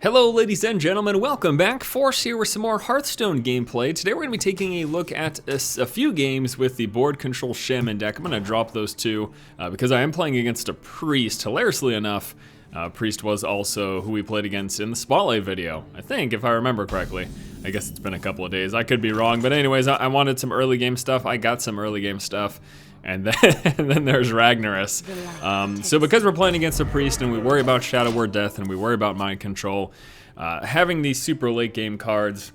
Hello ladies and gentlemen, welcome back. Force here with some more Hearthstone gameplay. Today we're going to be taking a look at a few games with the Board Control Shaman deck. I'm going to drop those two because I am playing against a Priest. Hilariously enough, Priest was also who we played against in the Spotlight video, I think, if I remember correctly. I guess it's been a couple of days, I could be wrong, but anyways, I wanted some early game stuff. I got some early game stuff. And then there's Ragnaros. So because we're playing against a Priest and we worry about Shadow Word Death and we worry about Mind Control, having these super late game cards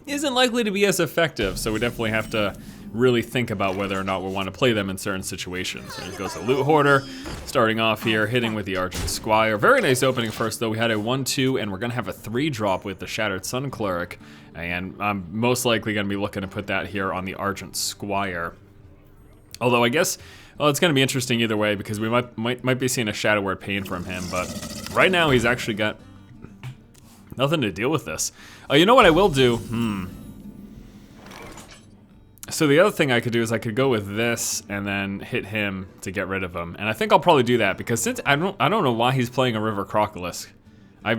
isn't likely to be as effective. So we definitely have to really think about whether or not we want to play them in certain situations. So here goes a Loot Hoarder, starting off here, hitting with the Argent Squire. Very nice opening first though. We had a 1-2 and we're gonna have a 3-drop with the Shattered Sun Cleric. And I'm most likely gonna be looking to put that here on the Argent Squire. Although I guess, well, it's going to be interesting either way because we might be seeing a Shadow Word Pain from him, but right now he's actually got nothing to deal with this. You know what I will do? So the other thing I could do is I could go with this and then hit him to get rid of him, and I think I'll probably do that because since I don't know why he's playing a River Crocolisk. I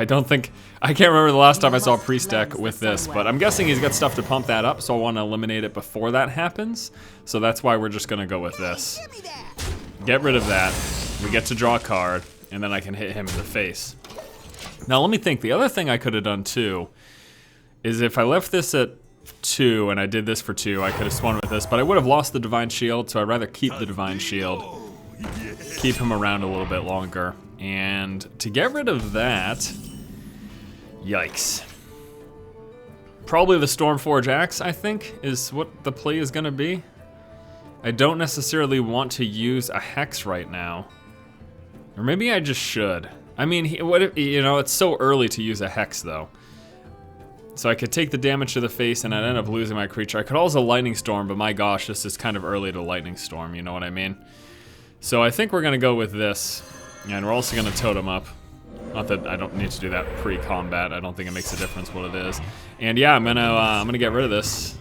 don't think, I can't remember the last time I saw a Priest deck with this, but I'm guessing he's got stuff to pump that up, so I want to eliminate it before that happens. So that's why we're just gonna go with this. Get rid of that, we get to draw a card, and then I can hit him in the face. Now let me think, the other thing I could have done too, is if I left this at 2 and I did this for 2, I could have swung with this, but I would have lost the Divine Shield, so I'd rather keep the Divine Shield. Keep him around a little bit longer. And to get rid of that, yikes. Probably the Stormforge Axe, I think, is what the play is gonna be. I don't necessarily want to use a Hex right now. Or maybe I just should. I mean, what if, you know, it's so early to use a Hex though. So I could take the damage to the face and I'd end up losing my creature. I could also Lightning Storm, but my gosh, this is kind of early to Lightning Storm, you know what I mean? So I think we're gonna go with this. And we're also gonna Totem up. Not that I don't need to do that pre-combat. I don't think it makes a difference what it is. And yeah, I'm gonna get rid of this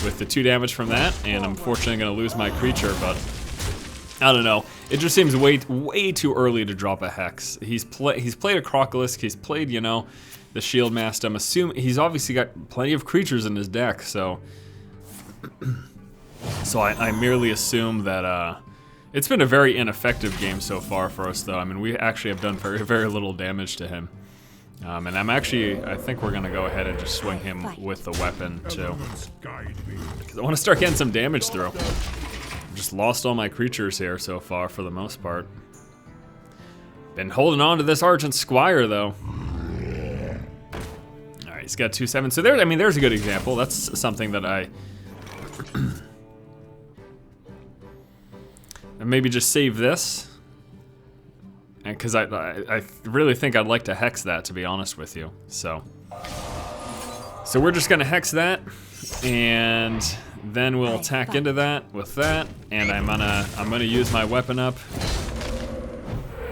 with the 2 damage from that. And I'm unfortunately gonna lose my creature, but I don't know. It just seems way too early to drop a Hex. He's played a Crocolisk. He's played, you know, the Shield Master. I'm assuming he's obviously got plenty of creatures in his deck. So I merely assume that. It's been a very ineffective game so far for us, though. I mean, we actually have done very little damage to him. And I think we're gonna go ahead and just swing him with the weapon, too. Because I want to start getting some damage through. I've just lost all my creatures here so far, for the most part. Been holding on to this Argent Squire, though. Alright, he's got 2/7. So there, I mean, there's a good example. That's something that I... And maybe just save this, and because I really think I'd like to Hex that, to be honest with you. So we're just gonna Hex that, and then we'll attack into that with that, and I'm gonna use my weapon up,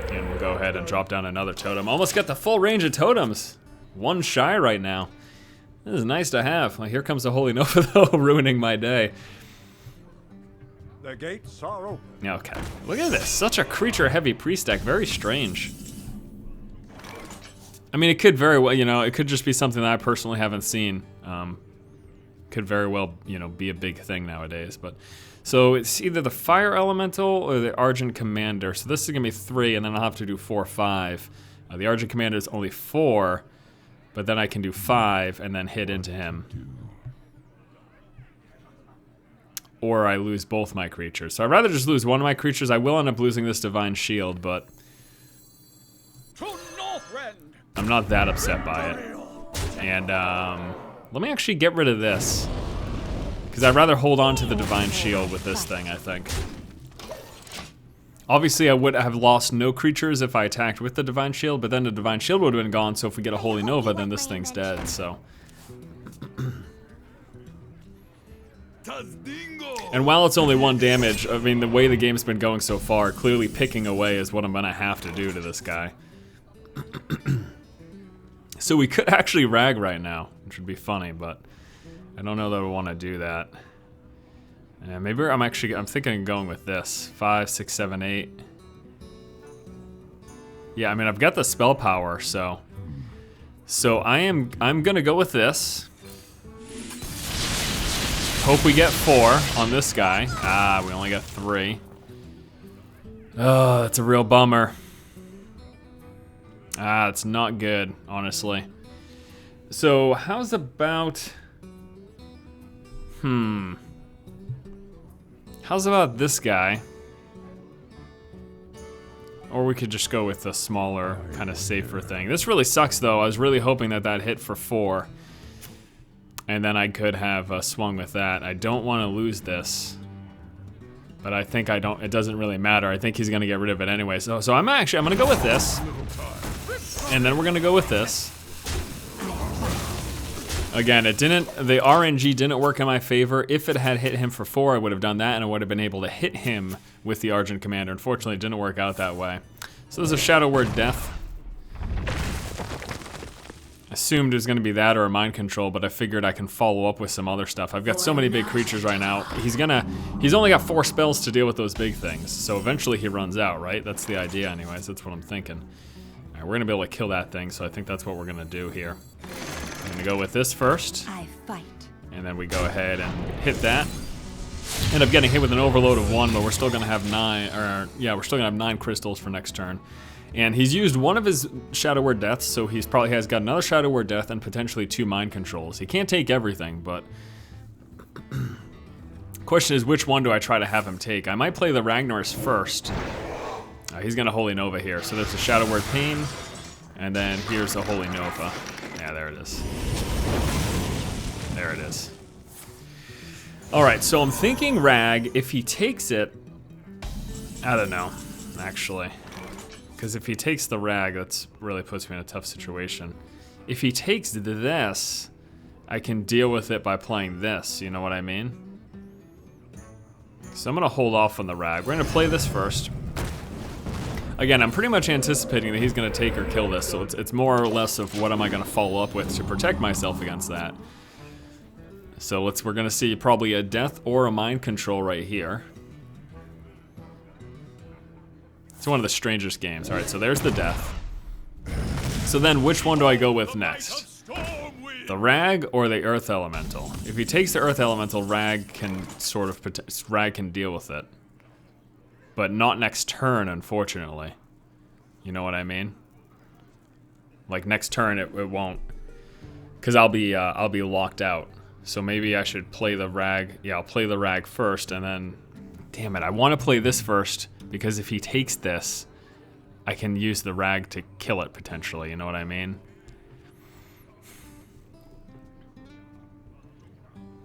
and we'll go ahead and drop down another totem. Almost got the full range of totems. 1 shy right now. This is nice to have. Well, here comes the Holy Nova though, ruining my day. The gates are open. Okay, look at this. Such a creature-heavy Priest deck. Very strange. I mean, it could very well, you know, it could just be something that I personally haven't seen. Could very well, you know, be a big thing nowadays. But so it's either the Fire Elemental or the Argent Commander. So this is gonna be 3, and then I'll have to do 4, 5. The Argent Commander is only 4, but then I can do 5 and then hit into him. Or I lose both my creatures. So I'd rather just lose one of my creatures. I will end up losing this Divine Shield, but I'm not that upset by it. And let me actually get rid of this, because I'd rather hold on to the Divine Shield with this thing, I think. Obviously, I would have lost no creatures if I attacked with the Divine Shield, but then the Divine Shield would have been gone, so if we get a Holy Nova, then this thing's dead, so. And while it's only 1 damage, I mean, the way the game's been going so far, clearly picking away is what I'm gonna have to do to this guy. So we could actually rag right now, which would be funny, but I don't know that I want to do that. Maybe I'm thinking of going with this. 5, 6, 7, 8. Yeah, I mean, I've got the spell power, so So I'm gonna go with this. Hope we get 4 on this guy. Ah, we only got 3. Oh, that's a real bummer. Ah, it's not good, honestly. So how's about... How's about this guy? Or we could just go with the smaller, kind of safer thing. This really sucks though. I was really hoping that that hit for 4. And then I could have swung with that. I don't want to lose this. But I think it doesn't really matter. I think he's gonna get rid of it anyway. So I'm gonna go with this. And then we're gonna go with this. Again, the RNG didn't work in my favor. If it had hit him for 4, I would have done that, and I would have been able to hit him with the Argent Commander. Unfortunately, it didn't work out that way. So there's a Shadow Word Death. Assumed it was gonna be that or a Mind Control, but I figured I can follow up with some other stuff. I've got so many big creatures right now. He's only got 4 spells to deal with those big things, so eventually he runs out, right? That's the idea anyways, that's what I'm thinking. All right, we're gonna be able to kill that thing, so I think that's what we're gonna do here. I'm gonna go with this first. I fight. And then we go ahead and hit that. End up getting hit with an overload of 1, but we're still gonna have 9, we're still gonna have 9 crystals for next turn. And he's used one of his Shadow Word Deaths, so he's probably has got another Shadow Word Death and potentially 2 Mind Controls. He can't take everything, but... Question is, which one do I try to have him take? I might play the Ragnaros first. He's gonna Holy Nova here. So there's a Shadow Word Pain, and then here's a Holy Nova. Yeah, there it is. There it is. All right, so I'm thinking Rag. If he takes it, I don't know, actually. Because if he takes the Rag, that really puts me in a tough situation. If he takes this, I can deal with it by playing this, you know what I mean? So I'm gonna hold off on the Rag. We're gonna play this first. Again, I'm pretty much anticipating that he's gonna take or kill this, so it's more or less of what am I gonna follow up with to protect myself against that. So we're gonna see probably a Death or a Mind Control right here. It's one of the strangest games. All right, so there's the Death. So then which one do I go with next? The Rag or the Earth Elemental? If he takes the Earth Elemental, Rag can deal with it. But not next turn, unfortunately. You know what I mean? Like next turn it won't. Cause I'll be locked out. So maybe I should play the Rag. Yeah, I'll play the Rag first and then, damn it, I wanna play this first. Because if he takes this, I can use the Rag to kill it potentially, you know what I mean?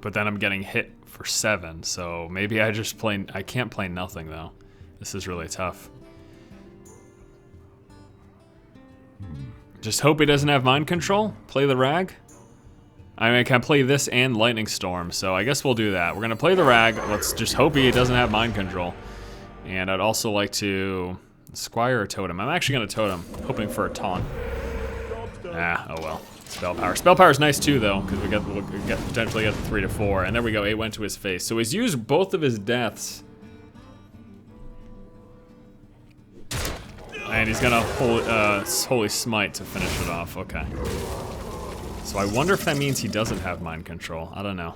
But then I'm getting hit for 7, so maybe I can't play nothing though. This is really tough. Just hope he doesn't have Mind Control, play the Rag. I mean, I can play this and Lightning Storm, so I guess we'll do that. We're gonna play the Rag, let's just hope he doesn't have Mind Control. And I'd also like to Squire or Totem. I'm actually gonna Totem, hoping for a taunt. Ah, oh well. Spell Power. Spell Power is nice too, though, because we'll potentially get 3 to 4. And there we go. 8 went to his face. So he's used both of his deaths. And he's gonna Holy Smite to finish it off. Okay. So I wonder if that means he doesn't have Mind Control. I don't know.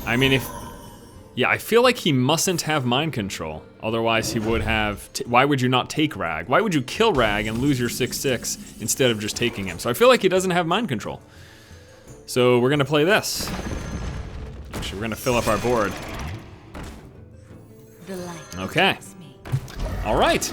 I mean, yeah, I feel like he mustn't have Mind Control. Otherwise, he would have... Why would you not take Rag? Why would you kill Rag and lose your 6/6 instead of just taking him? So I feel like he doesn't have Mind Control. So we're gonna play this. Actually, we're gonna fill up our board. Okay. All right.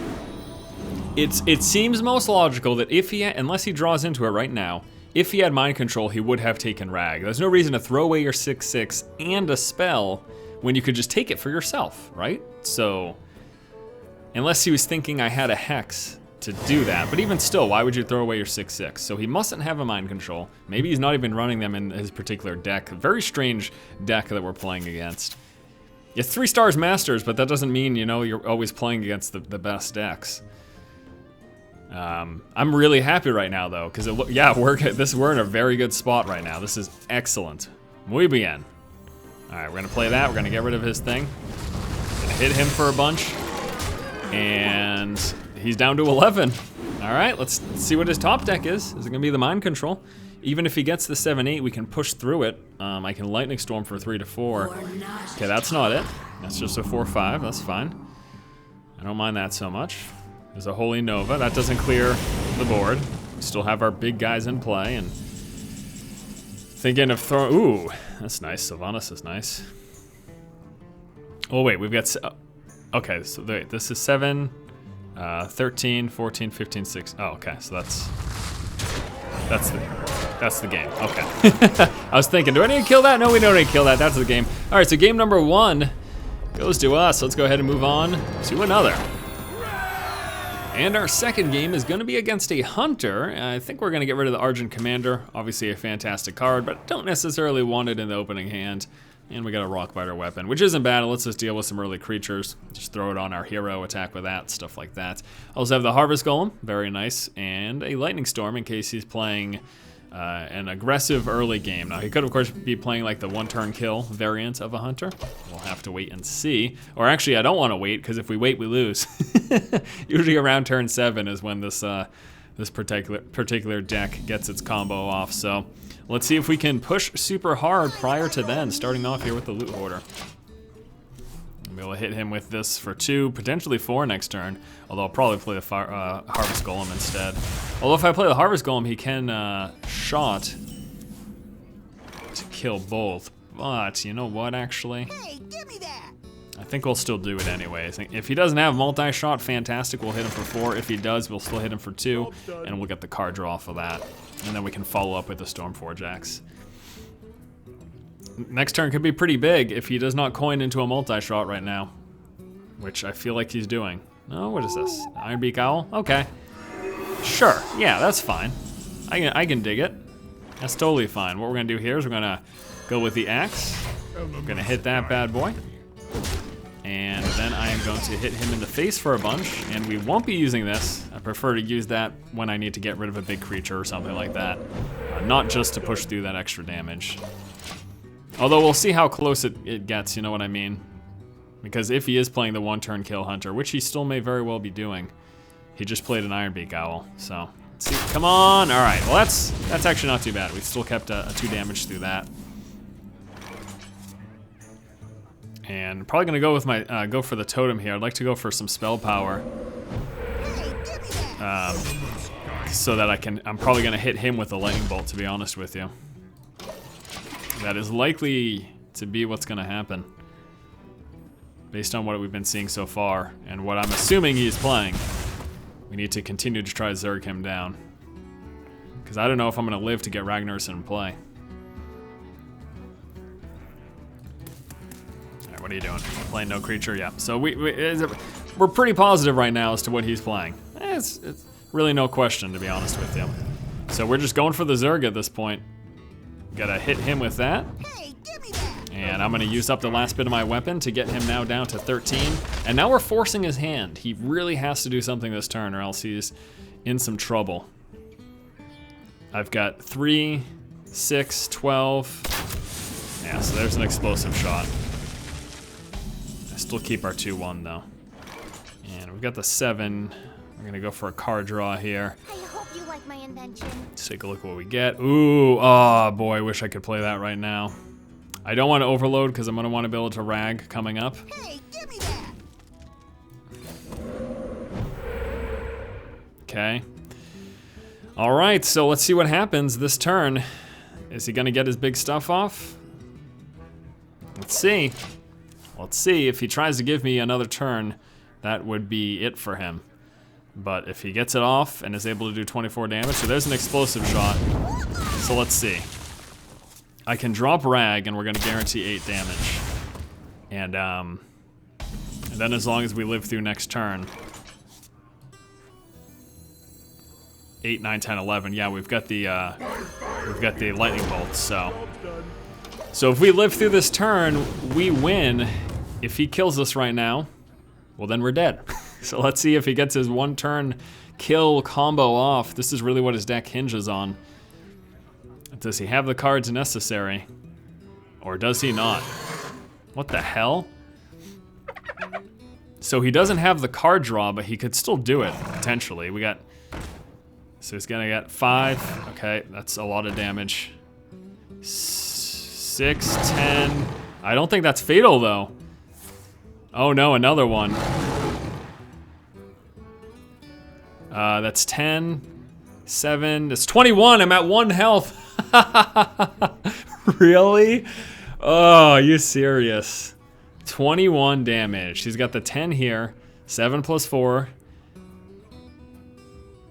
It seems most logical that if unless he draws into it right now, if he had Mind Control, he would have taken Rag. There's no reason to throw away your 6/6 and a spell when you could just take it for yourself, right? So, unless he was thinking I had a Hex to do that, but even still, why would you throw away your 6/6? So he mustn't have a Mind Control. Maybe he's not even running them in his particular deck. Very strange deck that we're playing against. It's 3 stars Masters, but that doesn't mean, you know, you're always playing against the best decks. I'm really happy right now though, because we're in a very good spot right now. This is excellent. Muy bien. All right, we're gonna play that. We're gonna get rid of his thing. Gonna hit him for a bunch, and he's down to 11. All right, let's see what his top deck is. Is it gonna be the Mind Control? Even if he gets the 7-8, we can push through it. I can Lightning Storm for 3 to 4. Okay, that's not it. That's just a 4-5, that's fine. I don't mind that so much. There's a Holy Nova, that doesn't clear the board. We still have our big guys in play, and thinking of throwing, ooh, that's nice, Sylvanas is nice. Oh wait, we've got, okay, so wait, this is 7, 13, 14, 15, 6. Oh, okay, so that's the game, okay. I was thinking, do I need to kill that? No, we don't need to kill that, that's the game. All right, so game number 1 goes to us. Let's go ahead and move on to another. And our second game is gonna be against a Hunter. I think we're gonna get rid of the Argent Commander. Obviously a fantastic card, but don't necessarily want it in the opening hand. And we got a Rockbiter weapon, which isn't bad. Let's just deal with some early creatures. Just throw it on our hero, attack with that, stuff like that. Also have the Harvest Golem, very nice, and a Lightning Storm in case he's playing an aggressive early game. Now he could of course be playing like the 1-turn kill variant of a Hunter. We'll have to wait and see. Or actually I don't want to wait, because if we wait we lose. Usually around turn 7 is when this this particular deck gets its combo off. So let's see if we can push super hard prior to then, starting off here with the Loot Hoarder. I'll be able to hit him with this for 2, potentially 4 next turn, although I'll probably play the Harvest Golem instead. Although if I play the Harvest Golem, he can shot to kill both. But you know what, actually? Hey, give me that! I think we'll still do it anyways. If he doesn't have multi-shot, fantastic, we'll hit him for 4. If he does, we'll still hit him for 2, and we'll get the card draw for that. And then we can follow up with the Stormforge Axe. Next turn could be pretty big if he does not coin into a multi-shot right now, which I feel like he's doing. Oh, what is this? Ironbeak Owl? Okay. Sure, yeah, that's fine. I can dig it. That's totally fine. What we're gonna do here is we're gonna go with the axe. We're gonna hit that bad boy. And then I am going to hit him in the face for a bunch, and we won't be using this. I prefer to use that when I need to get rid of a big creature or something like that. Not just to push through that extra damage. Although we'll see how close it gets, you know what I mean? Because if he is playing the 1-turn kill Hunter, which he still may very well be doing, he just played an Ironbeak Owl, so let's see. Come on, all right, well that's actually not too bad. We still kept a 2 damage through that. And probably gonna go with my, go for the totem here. I'd like to go for some spell power. So that I'm probably gonna hit him with the lightning bolt, to be honest with you. That is likely to be what's gonna happen, based on what we've been seeing so far, and what I'm assuming he's playing. We need to continue to try to Zerg him down, because I don't know if I'm gonna live to get Ragnarsson in play. Alright, what are you doing? Playing no creature? Yeah. So we're pretty positive right now as to what he's playing. It's really no question, to be honest with you. So we're just going for the Zerg at this point. Gotta hit him with that. Hey, give me that! And I'm gonna use up the last bit of my weapon to get him now down to 13. And now we're forcing his hand. He really has to do something this turn or else he's in some trouble. I've got 3, 6, 12. Yeah, so there's an explosive shot. I still keep our 2-1 though. And we've got the 7. We're gonna go for a card draw here. I hope you like my invention. Let's take a look at what we get. Ooh, oh boy, I wish I could play that right now. I don't want to overload because I'm gonna want to be able to rag coming up. Hey, give me that! Okay. All right, so let's see what happens this turn. Is he gonna get his big stuff off? Let's see. Let's see. If he tries to give me another turn, that would be it for him. But if he gets it off and is able to do 24 damage, so there's an explosive shot. So let's see. I can drop rag and we're gonna guarantee 8 damage. And then as long as we live through next turn. 8, 9, 10, 11. Yeah, we've got the lightning bolts, so. So if we live through this turn, we win. If he kills us right now, well then we're dead. So let's see if he gets his 1-turn kill combo off. This is really what his deck hinges on. Does he have the cards necessary? Or does he not? What the hell? So he doesn't have the card draw, but he could still do it, potentially. So he's gonna get 5. Okay, that's a lot of damage. 6, 10. I don't think that's fatal, though. Oh no, another one. That's 10, 7, that's 21. I'm at 1 health. Really? Oh, are you serious? 21 damage. He's got the 10 here. 7 plus 4.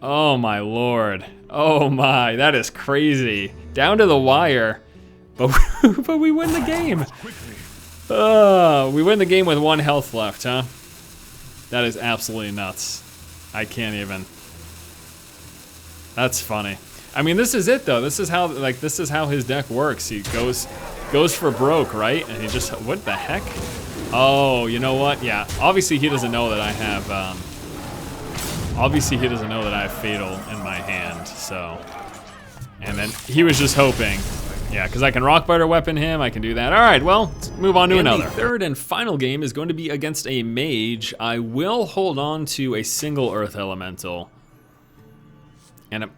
Oh my lord. Oh my, that is crazy. Down to the wire. But, but we win the game. We win the game with 1 health left, huh? That is absolutely nuts. I can't even. That's funny. I mean, this is it though. This is how his deck works. He goes for broke, right? And he just, what the heck? Oh, you know what? Yeah. Obviously he doesn't know that I have fatal in my hand, so. And then he was just hoping. Yeah, because I can Rockbiter weapon him, I can do that. All right, well, let's move on to another. The third and final game is going to be against a Mage. I will hold on to a single Earth Elemental. And I'm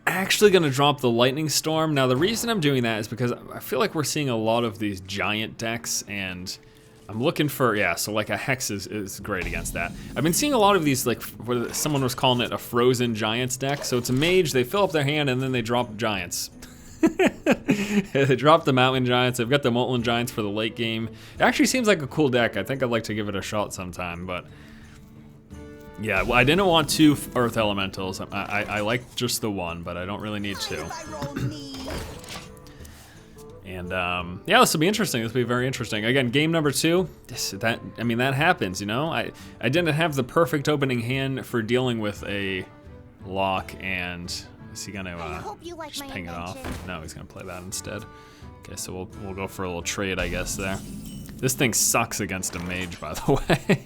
actually going to drop the Lightning Storm. Now, the reason I'm doing that is because I feel like we're seeing a lot of these giant decks, and I'm looking for, yeah, so like a Hex is great against that. I've been seeing a lot of these, like, someone was calling it a Frozen Giants deck. So it's a Mage, they fill up their hand, and then they drop Giants. They dropped the Mountain Giants. They've got the Molten Giants for the late game. It actually seems like a cool deck. I think I'd like to give it a shot sometime, but yeah, well, I didn't want 2 Earth Elementals. I like just the 1, but I don't really need 2. And yeah, this will be interesting. This will be very interesting. Again, game number 2. That happens, you know. I didn't have the perfect opening hand for dealing with a lock and. Is he gonna just ping it off? No, he's gonna play that instead. Okay, so we'll go for a little trade, I guess, there. This thing sucks against a Mage, by the way.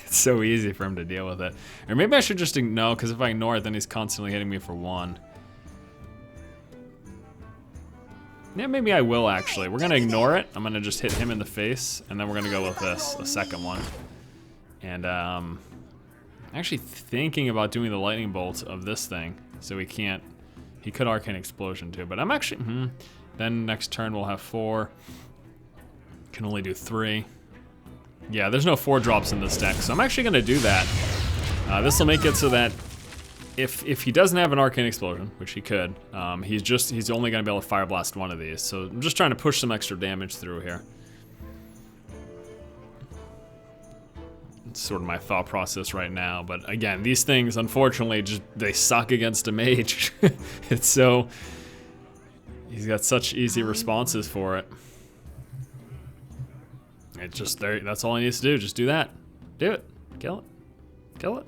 It's so easy for him to deal with it. Or maybe I should just ignore, because if I ignore it, then he's constantly hitting me for 1. Yeah, maybe I will, actually. We're gonna ignore it. I'm gonna just hit him in the face, and then we're gonna go with this, a second one. And actually thinking about doing the Lightning Bolt of this thing. So he could Arcane Explosion too, but I'm actually, then next turn we'll have 4. Can only do 3. Yeah, there's no 4 drops in this deck, so I'm actually gonna do that. This will make it so that if he doesn't have an Arcane Explosion, which he could, he's only gonna be able to Fire Blast 1 of these. So I'm just trying to push some extra damage through here. Sort of my thought process right now, but again, these things unfortunately they suck against a Mage. It's so, he's got such easy responses for it. It's just there. That's all he needs to do. Just do that. Do it. Kill it. Kill it.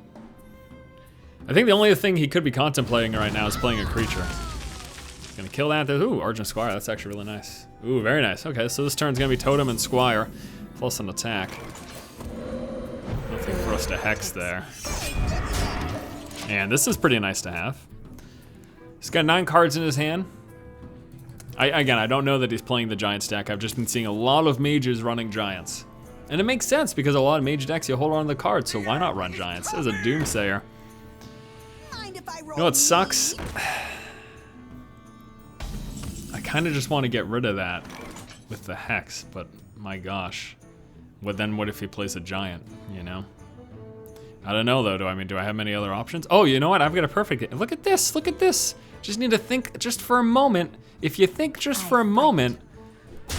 I think the only thing he could be contemplating right now is playing a creature. He's gonna kill that. Ooh, Argent Squire. That's actually really nice. Ooh, very nice. Okay, so this turn's gonna be Totem and Squire plus an attack. Nothing for us to Hex there. And this is pretty nice to have. He's got 9 cards in his hand. Again, I don't know that he's playing the Giant stack. I've just been seeing a lot of Mages running Giants. And it makes sense because a lot of Mage decks, you hold on to the cards, so why not run Giants? This is a Doomsayer. You know what sucks? I kind of just want to get rid of that with the Hex, but my gosh. What if he plays a Giant, you know? I don't know though, do I have many other options? Oh, you know what, I've got a perfect, look at this, look at this. Just need to think just for a moment. If you think just for a moment,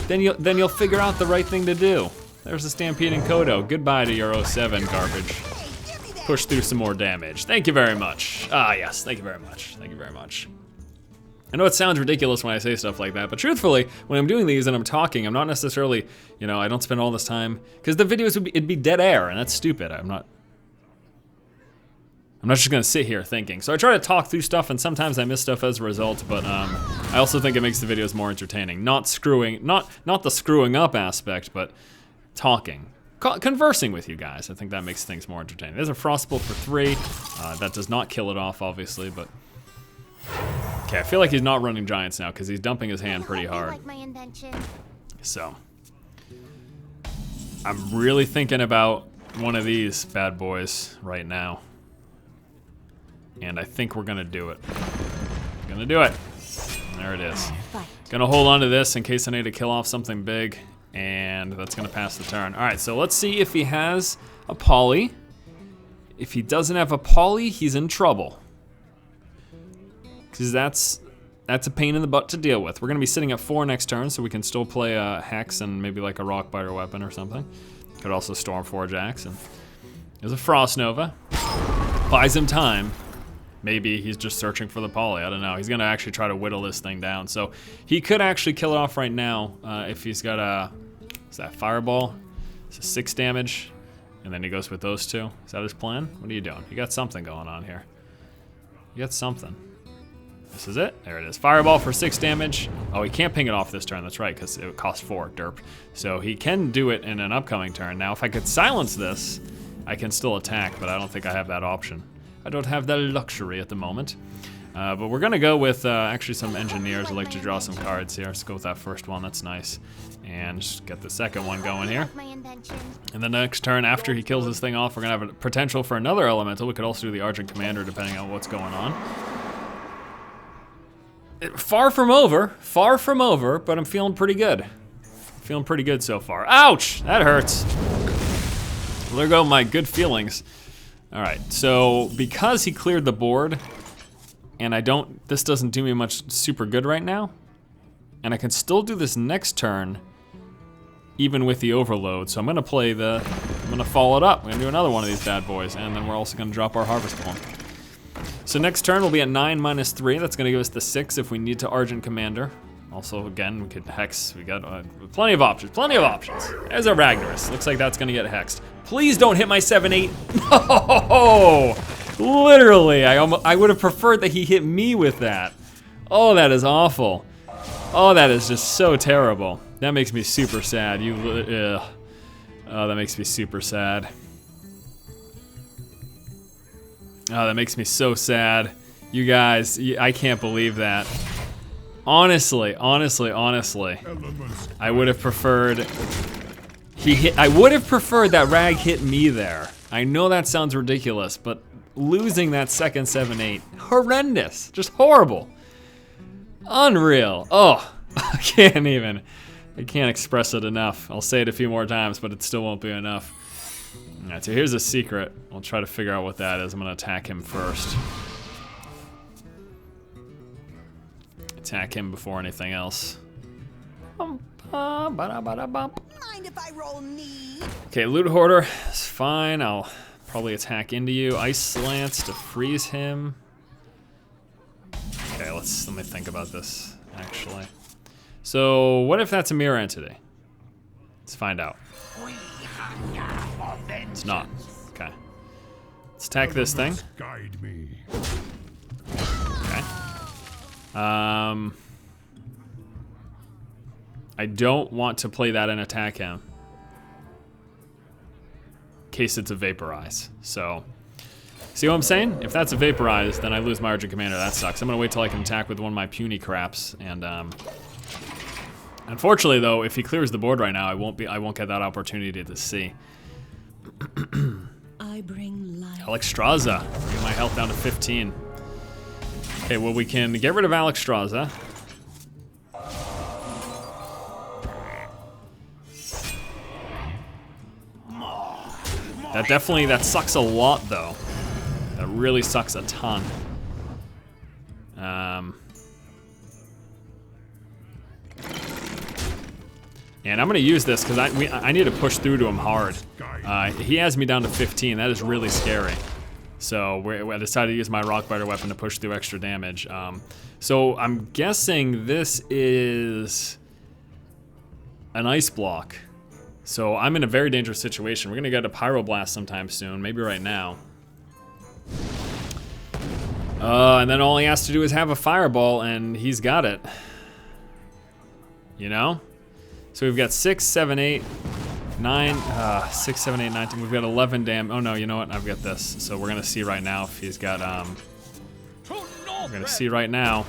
then you'll figure out the right thing to do. There's the Stampeding Kodo. Goodbye to your 07 garbage. Push through some more damage. Thank you very much. Ah, yes, thank you very much. Thank you very much. I know it sounds ridiculous when I say stuff like that, but truthfully, when I'm doing these and I'm talking, I'm not necessarily, you know, I don't spend all this time, because the videos it'd be dead air, and that's stupid. I'm not just gonna sit here thinking. So I try to talk through stuff, and sometimes I miss stuff as a result, but I also think it makes the videos more entertaining. Not the screwing up aspect, but talking. Conversing with you guys. I think that makes things more entertaining. There's a Frostbolt for 3. That does not kill it off, obviously, but... Okay, I feel like he's not running Giants now because he's dumping his hand pretty hard. So, I'm really thinking about one of these bad boys right now. And I think we're gonna do it. Gonna do it. There it is. Gonna hold on to this in case I need to kill off something big. And that's gonna pass the turn. All right, so let's see if he has a poly. If he doesn't have a poly, he's in trouble. Because that's a pain in the butt to deal with. We're gonna be sitting at 4 next turn, so we can still play a Hex and maybe like a Rockbiter weapon or something. Could also Stormforge Axe. And there's a Frost Nova. Buys him time. Maybe he's just searching for the poly. I don't know. He's gonna actually try to whittle this thing down. So he could actually kill it off right now if he's got a, is that Fireball? It's a 6 damage. And then he goes with those 2. Is that his plan? What are you doing? You got something going on here. You got something. This is it. There it is. Fireball for 6 damage. Oh, he can't ping it off this turn. That's right, because it costs 4, derp. So he can do it in an upcoming turn. Now, if I could silence this, I can still attack, but I don't think I have that option. I don't have that luxury at the moment. But we're gonna go with actually some engineers. I'd like to draw some cards here. Let's go with that first one. That's nice. And just get the second one going here. And the next turn, after he kills this thing off, we're gonna have a potential for another elemental. We could also do the Argent Commander, depending on what's going on. Far from over, but I'm feeling pretty good. Feeling pretty good so far. Ouch! That hurts. Well, there go my good feelings. All right, so because he cleared the board, and this doesn't do me much super good right now, and I can still do this next turn, even with the overload. So I'm gonna follow it up. I'm gonna do another one of these bad boys, and then we're also gonna drop our Harvest Golem. So next turn we'll be at 9 minus 3. That's gonna give us the 6 if we need to Argent Commander. Also, again, we could Hex. We got plenty of options, There's a Ragnaros. Looks like that's gonna get hexed. Please don't hit my 7/8. No! Literally, I would have preferred that he hit me with that. Oh, that is awful. Oh, that is just so terrible. That makes me super sad. Oh, that makes me super sad. Oh, that makes me so sad. You guys, I can't believe that. Honestly, I would have preferred I would have preferred that Rag hit me there. I know that sounds ridiculous, but losing that second 7/8, horrendous, just horrible. Unreal. Oh, I can't express it enough. I'll say it a few more times, but it still won't be enough. All right, so here's a secret. I'll try to figure out what that is. I'm gonna attack him first. Attack him before anything else. Mind if I roll knee? Okay, Loot Hoarder is fine. I'll probably attack into you. Ice Lance to freeze him. Okay, let me think about this, actually. So, what if that's a mirror entity? Let's find out. It's not. Okay. Let's attack this thing. Okay. I don't want to play that and attack him. In case it's a Vaporize. So, see what I'm saying? If that's a Vaporize, then I lose my Argent Commander. That sucks. I'm gonna wait till I can attack with one of my puny craps. And unfortunately, though, if he clears the board right now, I won't get that opportunity to see. I bring life. Alexstrasza. Bring my health down to 15. Okay, well, we can get rid of Alexstrasza. That sucks a lot, though. That really sucks a ton. And I'm gonna use this because I need to push through to him hard. He has me down to 15. That is really scary. So I decided to use my Rockbiter weapon to push through extra damage. So I'm guessing this is an ice block. So I'm in a very dangerous situation. We're gonna get a Pyroblast sometime soon, maybe right now. And then all he has to do is have a Fireball and he's got it. You know? So we've got 6, 7, 8, 9, 6, 7, 8, 9, 10. We've got 11 damage. Oh no, you know what? I've got this. So we're gonna see right now if he's got, we're gonna see right now.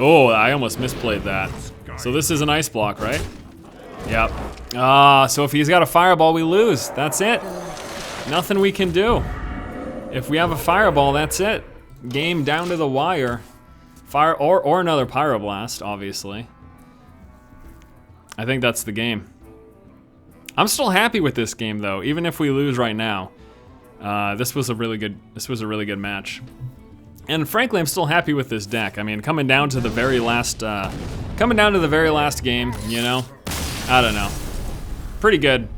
Oh, I almost misplayed that. So this is an ice block, right? Yep. So if he's got a fireball, we lose. That's it. Nothing we can do. If we have a fireball, that's it. Game down to the wire. Fire or another pyroblast, obviously. I think that's the game. I'm still happy with this game though, even if we lose right now. This was a really good match. And frankly, I'm still happy with this deck. I mean, coming down to the very last game, you know, I don't know, pretty good.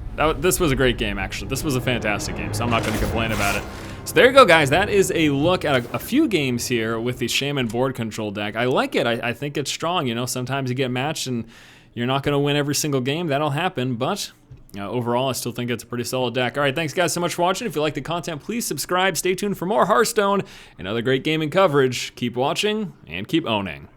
This was a great game, actually. This was a fantastic game, so I'm not going to complain about it. So there you go, guys. That is a look at a few games here with the Shaman board control deck. I like it. I think it's strong. You know, sometimes you get matched and you're not going to win every single game. That'll happen, but overall, I still think it's a pretty solid deck. All right, thanks guys so much for watching. If you like the content, please subscribe. Stay tuned for more Hearthstone and other great gaming coverage. Keep watching and keep owning.